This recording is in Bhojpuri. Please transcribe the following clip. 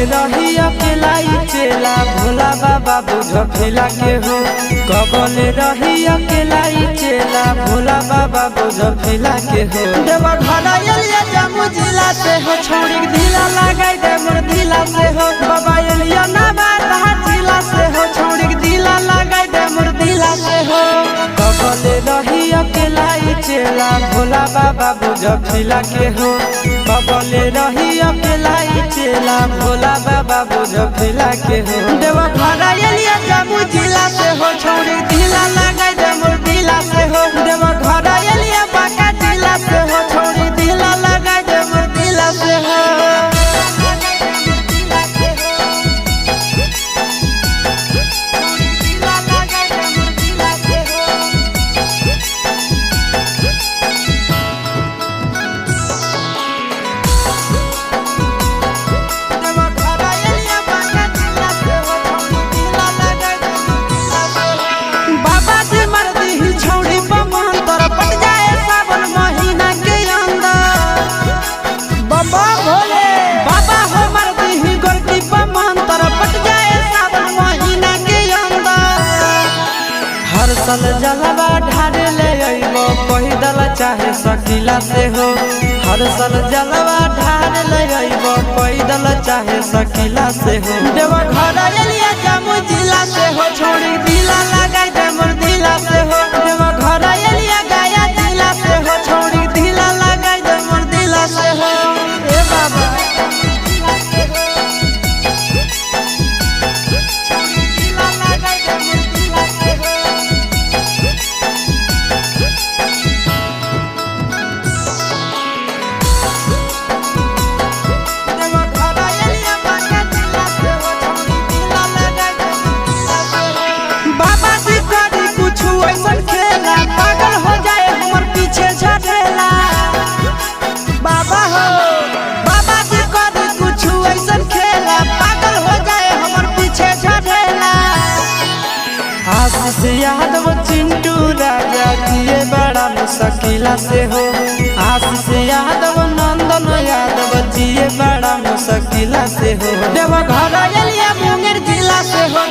रही अकेला चेला भोला बाबा बुझ फिला के हो। कबल रही अकेला चेला भोला बाबा बुझ फिला के हो। देवा घरा एलिया जामु जिला से हो छोड़ी ढीला लगाई दे मोर ढीला से हो। बाबा एलिया ना बात जिला से हो छोड़ी ढीला लगाई दे मोर ढीला से हो। कबल रही अकेला चेला भोला बाबा बुझ फिला के हो। कबल रही अकेला चेला भोला बाबा बुझ फिला के हो। देवा घरा एलिया जामु जिला से हो छोड़ी ढीला लगाई दे मोर ढीला से हो। देवा घरा एलिया बाका जिला से हो छोड़ी ढीला लगाई दे मोर ढीला से हो। हर साल जलवा ढारे ले अइबो पैदल चाहे सकीला से हो। हर साल जलवा ढारे ले अइबो पैदल चाहे सकीला से हो। देवा घरा एलिया जामु जिला से हो छोड़ी ढीला लगाई दे मोर ढीला से हो। देवा घरा एलिया गाया जिला से हो छोड़ी ढीला लगाई दे मोर ढीला से हो। ए बाबा आशीष यादव चिंटू राजा जिए बड़ा मुश्किला से हो। आशीष यादव नंदन यादव जिए बड़ा मुश्किला से हो। देवा घरा एलिया मुंगेर जिला से हो